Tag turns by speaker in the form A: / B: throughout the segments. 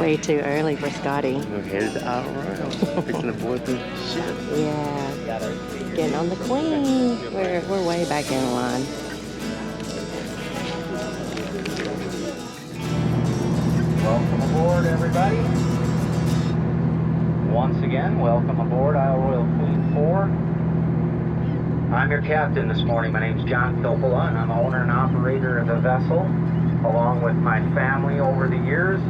A: way too early for Scotty.
B: We're headed to Isle Royale. Fixing to board the ship.
A: Yeah. Getting on the Queen. We're way back in line.
C: Welcome aboard, everybody. Once again, welcome aboard Isle Royale Queen 4. I'm your captain this morning. My name's John Kilpala, and I'm the owner and operator of the vessel, along with my family over the years.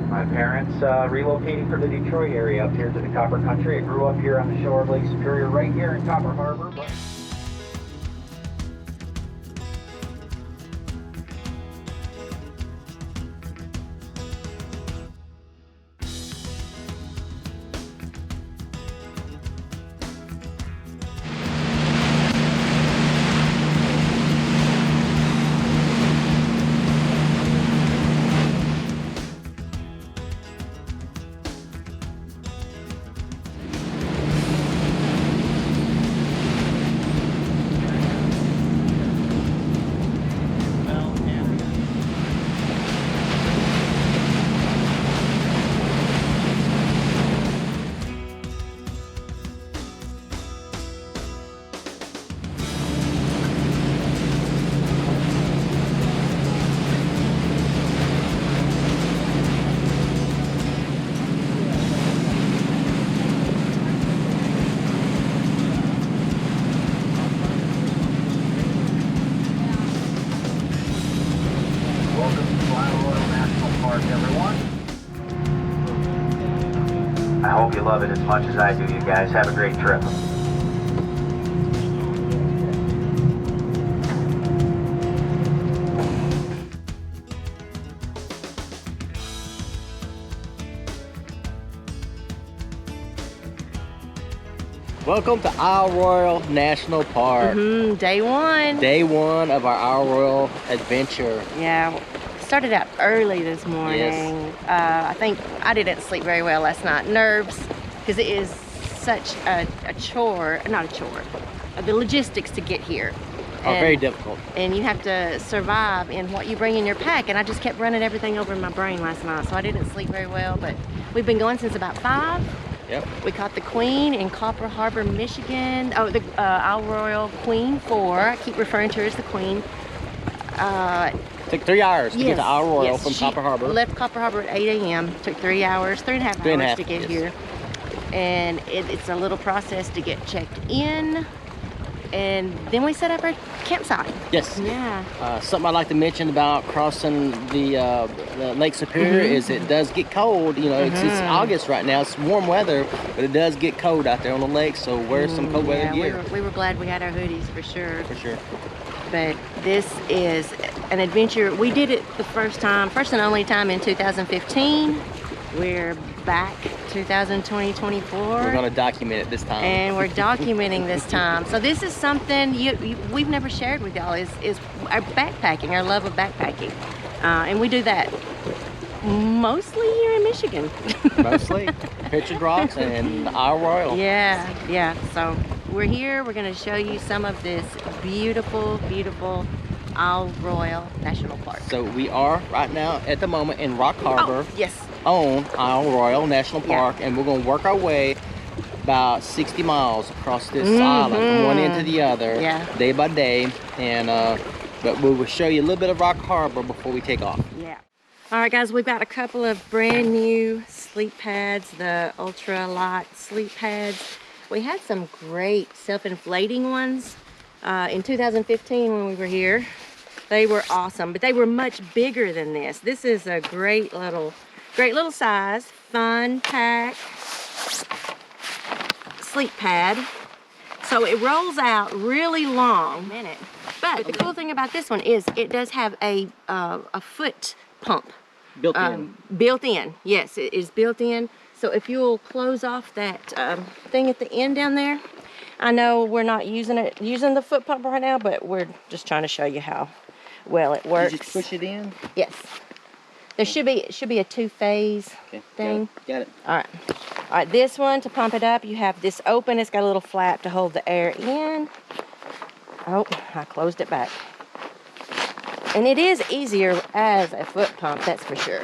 C: My parents relocating from the Detroit area up here to the Copper Country. I grew up here on the shore of Lake Superior, right here in Copper Harbor. Welcome to Isle Royale Nat'l Park, everyone. I hope you love it as much as I do, you guys. Have a great trip.
B: Welcome to Isle Royale National Park.
A: Day one.
B: Day one of our Isle Royale adventure.
A: Yeah. Started out early this morning.
B: Yes.
A: I think I didn't sleep very well last night. Nerves, because it is such a chore, not a chore, the logistics to get here.
B: Are very difficult.
A: And you have to survive in what you bring in your pack. And I just kept running everything over in my brain last night, so I didn't sleep very well. But we've been going since about 5.
B: Yep.
A: We caught the Queen in Copper Harbor, Michigan. Oh, the Isle Royale Queen 4. I keep referring to her as the Queen.
B: Took 3 hours to get to Isle Royale
A: yes,
B: from Copper Harbor.
A: Left Copper Harbor at 8 a.m. Took 3 hours, 3.5 hours to get here. And it's a little process to get checked in. And then we set up our campsite.
B: Yes.
A: Yeah.
B: Something I'd like to mention about crossing the Lake Superior is it does get cold. You know, it's August right now. It's warm weather, but it does get cold out there on the lake. So wear some cold weather gear.
A: We were glad we had our hoodies for sure.
B: For sure.
A: But this is an adventure. We did it the first and only time in 2015. We're back 2024.
B: We're going to document it this time.
A: And we're documenting this time. So this is something we've never shared with y'all is our backpacking, our love of backpacking. And we do that mostly here in Michigan.
B: Mostly. Pictured Rocks and Isle Royale.
A: Yeah. So we're here. We're going to show you some of this beautiful, beautiful Isle Royale National Park.
B: So we are right now at the moment in Rock Harbor.
A: Oh, yes.
B: On Isle Royale National Park, and we're going to work our way about 60 miles across this island from one end to the other, day by day. And but we will show you a little bit of Rock Harbor before we take off.
A: Yeah. All right, guys, we've got a couple of brand new sleep pads, the ultra light sleep pads. We had some great self-inflating ones in 2015 when we were here. They were awesome, but they were much bigger than this. This is a great little size, fun pack sleep pad. So it rolls out really long. But the cool thing about this one is it does have a foot pump.
B: Built in.
A: Built in, yes, it is built in. So if you'll close off that thing at the end down there, I know we're not using the foot pump right now, but we're just trying to show you how well it works.
B: You just push it in?
A: Yes. There should be a 2-phase thing.
B: Got it.
A: All right, this one, to pump it up, you have this open. It's got a little flap to hold the air in. Oh, I closed it back. And it is easier as a foot pump, that's for sure.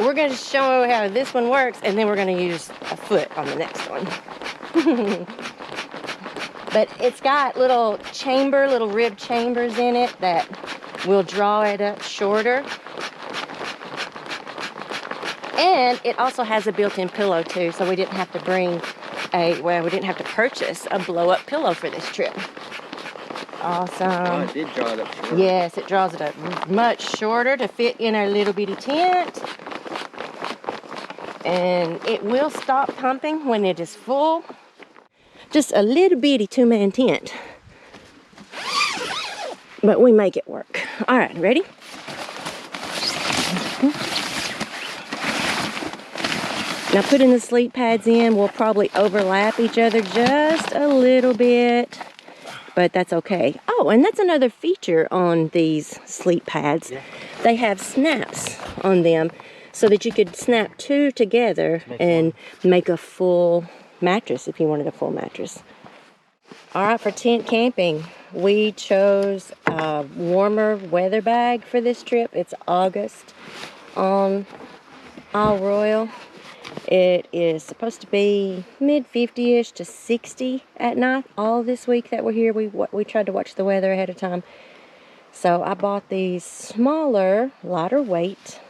A: We're going to show how this one works, and then we're going to use a foot on the next one. But it's got little rib chambers in it that will draw it up shorter. And it also has a built-in pillow too, so we didn't have to we didn't have to purchase a blow-up pillow for this trip. Awesome.
B: Oh, it did draw it up shorter.
A: Yes, it draws it up much shorter to fit in our little bitty tent. And it will stop pumping when it is full. Just a little bitty 2-man tent. But we make it work. All right, ready? Now putting the sleep pads in, we'll probably overlap each other just a little bit, but that's okay. Oh, and that's another feature on these sleep pads. Yeah. They have snaps on them so that you could snap 2 together and make a full mattress if you wanted a full mattress. All right, for tent camping, we chose a warmer weather bag for this trip. It's August on Isle Royale. It is supposed to be mid-50ish to 60 at night. All this week that we're here, we tried to watch the weather ahead of time. So I bought these smaller, lighter weight,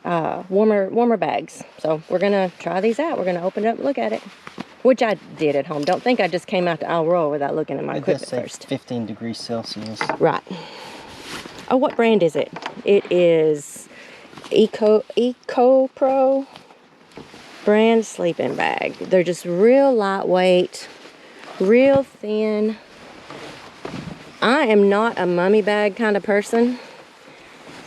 A: warmer bags. So we're gonna try these out. We're gonna open it up and look at it, which I did at home. Don't think I just came out to Isle Royale without looking at my equipment first.
B: 15 degrees Celsius.
A: Right. Oh, what brand is it? It is Eco Pro brand sleeping bag. They're just real lightweight, real thin. I am not a mummy bag kind of person,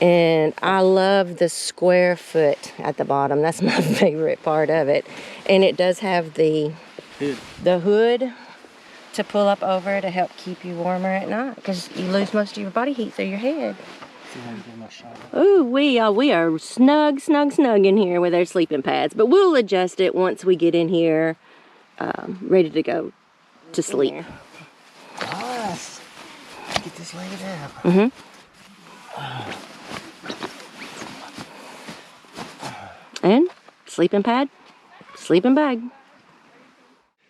A: and I love the square foot at the bottom. That's my favorite part of it. And it does have the hood to pull up over to help keep you warmer at night, because you lose most of your body heat through your head. Ooh, we are snug in here with our sleeping pads, but we'll adjust it once we get in here, ready to go to sleep.
B: Nice. Get this laid out.
A: And sleeping pad, sleeping bag.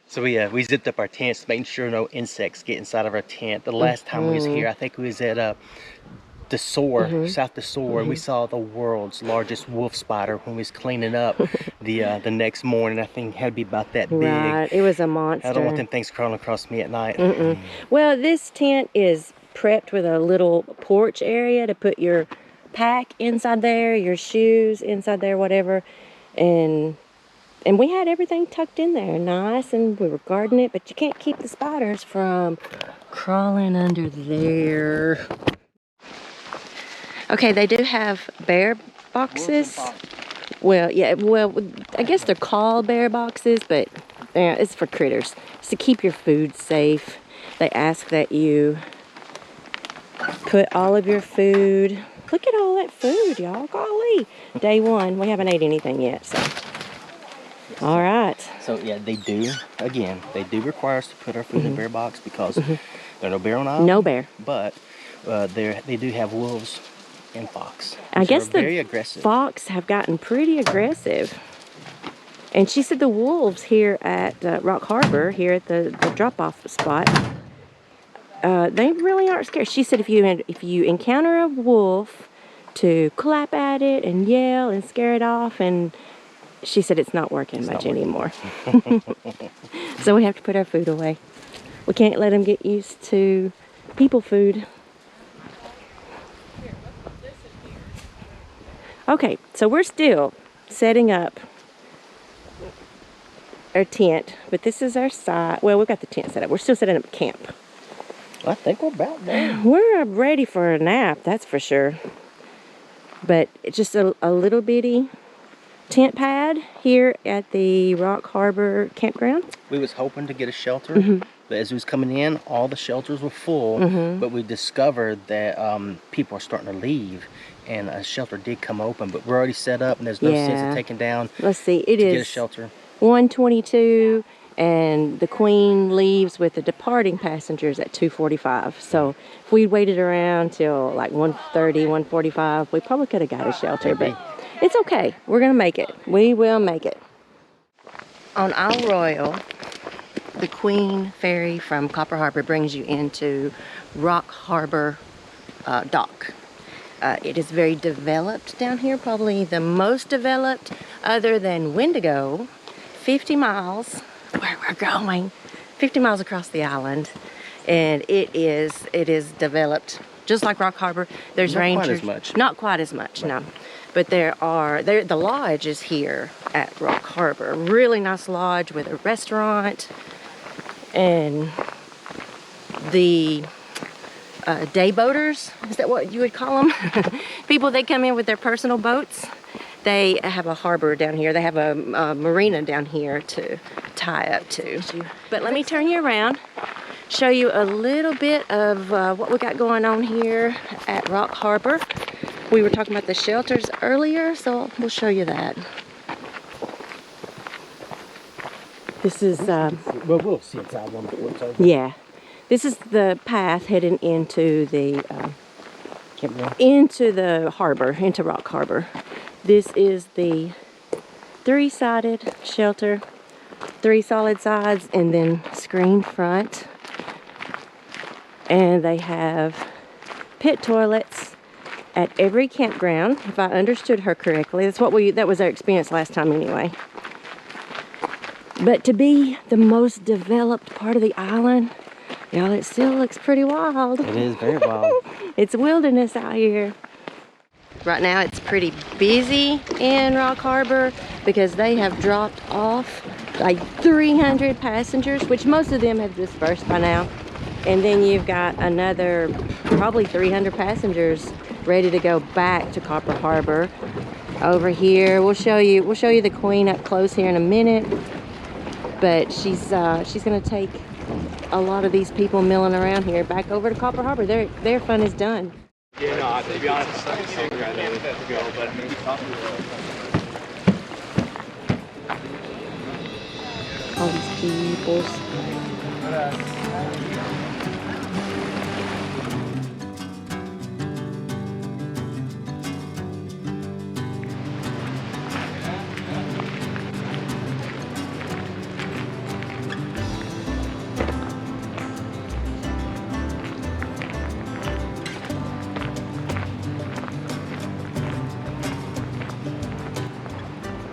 B: So we zipped up our tents, making sure no insects get inside of our tent. The last time we was here, I think we was at the Soar, South the Soar, and we saw the world's largest wolf spider when we was cleaning up the next morning. I think it had to be about that big.
A: Right, it was a monster.
B: I don't want them things crawling across me at night.
A: Well, this tent is prepped with a little porch area to put your pack inside there, your shoes inside there, whatever, and we had everything tucked in there nice, and we were guarding it, but you can't keep the spiders from crawling under there. Okay, they do have bear boxes. Well, yeah, I guess they're called bear boxes, but it's for critters. It's to keep your food safe. They ask that you put all of your food. Look at all that food, y'all. Golly. Day 1, we haven't ate anything yet, so. All right.
B: So, yeah, they do require us to put our food in bear box because there's no bear on island.
A: No bear.
B: But they do have wolves and fox.
A: I guess the
B: very aggressive.
A: Fox have gotten pretty aggressive. And she said the wolves here at Rock Harbor, here at the drop-off spot, they really aren't scared. She said if you encounter a wolf, to clap at it and yell and scare it off, and she said it's not working much anymore. So we have to put our food away. We can't let them get used to people food. Okay, so we're still setting up our tent, but this is our site. Well, we've got the tent set up. We're still setting up camp.
B: I think we're about there.
A: We're ready for a nap, that's for sure. But it's just a little bitty tent pad here at the Rock Harbor campground.
B: We was hoping to get a shelter, but as we was coming in, all the shelters were full. But we discovered that people are starting to leave, and a shelter did come open, but we're already set up, and there's no sense of taking down.
A: Let's see, it
B: to
A: is
B: get a shelter.
A: 1:22, and the Queen leaves with the departing passengers at 2:45. So if we waited around till like 1:30, 1:45, we probably could have got a shelter. But it's okay. We're gonna make it. We will make it. On Isle Royale, the Queen Ferry from Copper Harbor brings you into Rock Harbor dock. It is very developed down here, probably the most developed other than Wendigo. 50 miles where we're going, 50 miles across the island, and it is developed just like Rock Harbor. There's rangers. Not quite as much, no. But the lodge is here at Rock Harbor. Really nice lodge with a restaurant, and the day boaters, is that what you would call them? People, they come in with their personal boats. They have a harbor down here. They have a marina down here to tie up to. But let me turn you around, show you a little bit of what we got going on here at Rock Harbor. We were talking about the shelters earlier, so we'll show you that. This is
B: well, we'll see inside one before it's over.
A: yeah. This is the path heading into the harbor, into Rock Harbor. This is the 3-sided shelter, 3 solid sides, and then screen front. And they have pit toilets at every campground, if I understood her correctly. That was our experience last time anyway. But to be the most developed part of the island, y'all, it still looks pretty wild.
B: It is very wild.
A: It's wilderness out here. Right now it's pretty busy in Rock Harbor because they have dropped off like 300 passengers, which most of them have dispersed by now. And then you've got another probably 300 passengers ready to go back to Copper Harbor. Over here, we'll show you the Queen up close here in a minute. But she's gonna take a lot of these people milling around here back over to Copper Harbor. Their fun is done.
D: Yeah, no, to be honest,
A: All these people.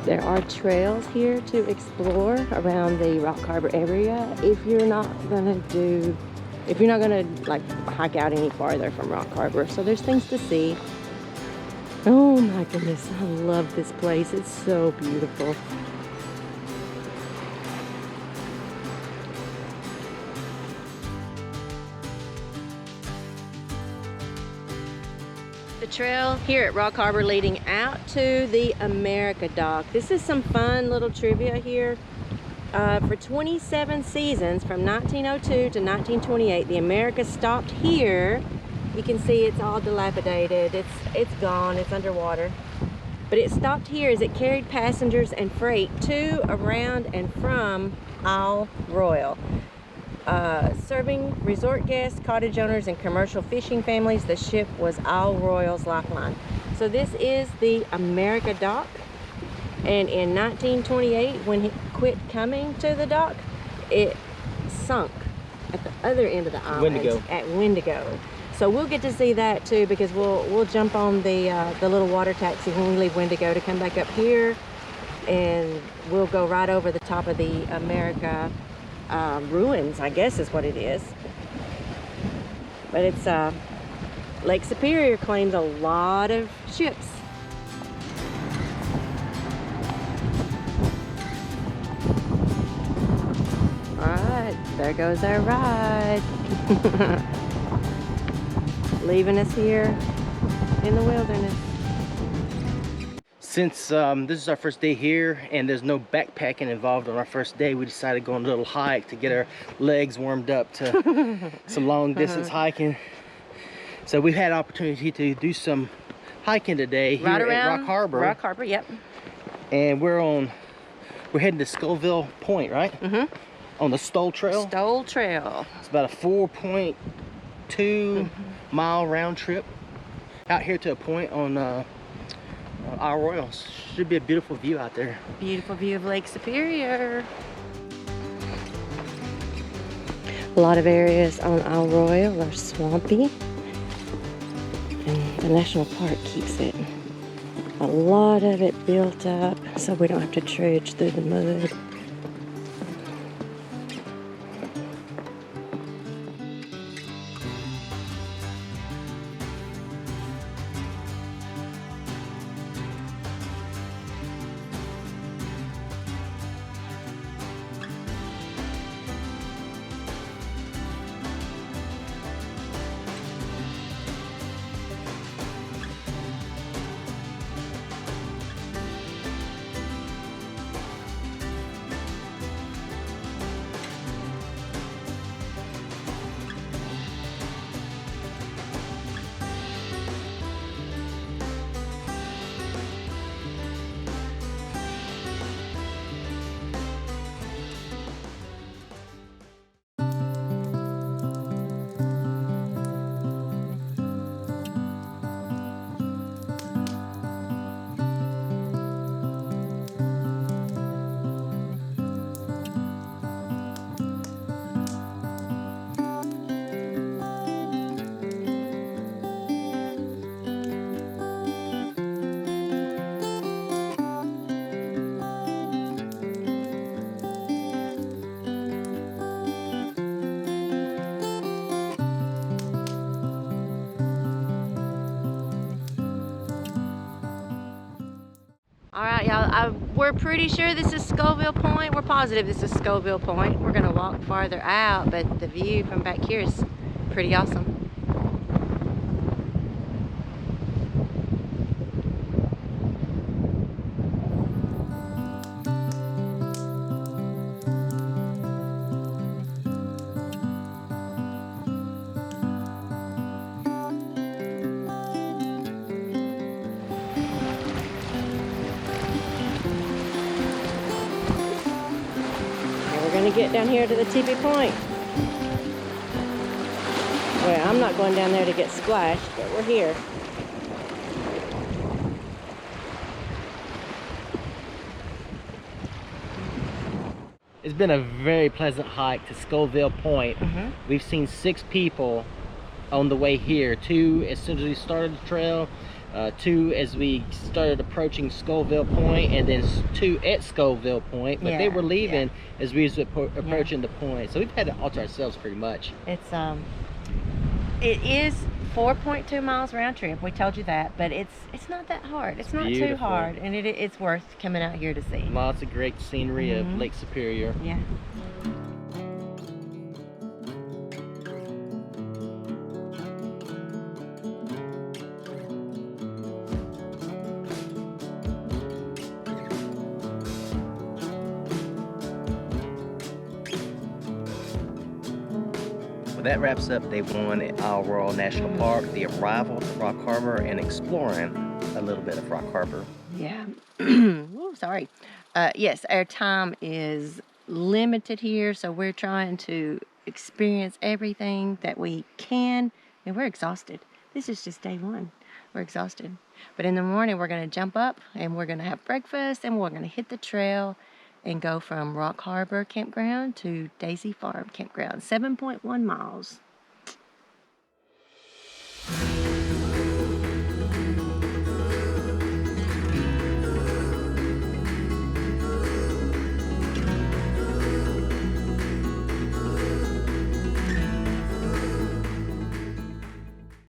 A: There are trails here to explore around the Rock Harbor area if you're not gonna like hike out any farther from Rock Harbor. So there's things to see. Oh my goodness, I love this place. It's so beautiful. The trail here at Rock Harbor leading out to the America dock. This is some fun little trivia here. For 27 seasons from 1902 to 1928, the America stopped here. You can see it's all dilapidated. It's gone, it's underwater. But it stopped here as it carried passengers and freight to, around, and from Isle Royale. Serving resort guests, cottage owners, and commercial fishing families, the ship was Isle Royale's lifeline. So this is the America dock, and in 1928, when it quit coming to the dock, it sunk at the other end of the island at Wendigo. So we'll get to see that too, because we'll jump on the little water taxi when we leave Wendigo to come back up here, and we'll go right over the top of the America ruins, I guess is what it is. But it's Lake Superior claims a lot of ships. Alright, there goes our ride. Leaving us here in the wilderness.
B: Since this is our first day here and there's no backpacking involved on our first day, we decided to go on a little hike to get our legs warmed up to some long distance hiking. So we've had opportunity to do some hiking today here at Rock Harbor.
A: Rock Harbor, yep.
B: And we're heading to Scoville Point, right? Mm-hmm. On the Stoll Trail.
A: Stoll Trail.
B: It's about a 4.2 mile round trip out here to a point on Isle Royale. Should be a beautiful view out there.
A: Beautiful view of Lake Superior. A lot of areas on Isle Royale are swampy, and the national park keeps it, a lot of it built up, so we don't have to trudge through the mud. All right, y'all, we're pretty sure this is Scoville Point. We're positive this is Scoville Point. We're gonna walk farther out, but the view from back here is pretty awesome. We're gonna get down here to the teepee point. Well, I'm not going down there to get splashed, but we're here.
B: It's been a very pleasant hike to Scoville Point. We've seen 6 people on the way here. 2 as soon as we started the trail, 2 as we started approaching Scoville Point, and then 2 at Scoville Point. But they were leaving as we was approaching the point. So we've had it all to ourselves pretty much.
A: It is 4.2 miles round trip. We told you that, but it's not that hard. It's not too hard, and it's worth coming out here to see.
B: Lots of great scenery of Lake Superior.
A: Yeah.
B: That wraps up day 1 at Isle Royale National Park, the arrival to Rock Harbor and exploring a little bit of Rock Harbor.
A: Yeah. Ooh, sorry. Yes, our time is limited here, so we're trying to experience everything that we can, and we're exhausted. This is just day 1. We're exhausted. But in the morning, we're going to jump up, and we're going to have breakfast, and we're going to hit the trail and go from Rock Harbor Campground to Daisy Farm Campground, 7.1 miles.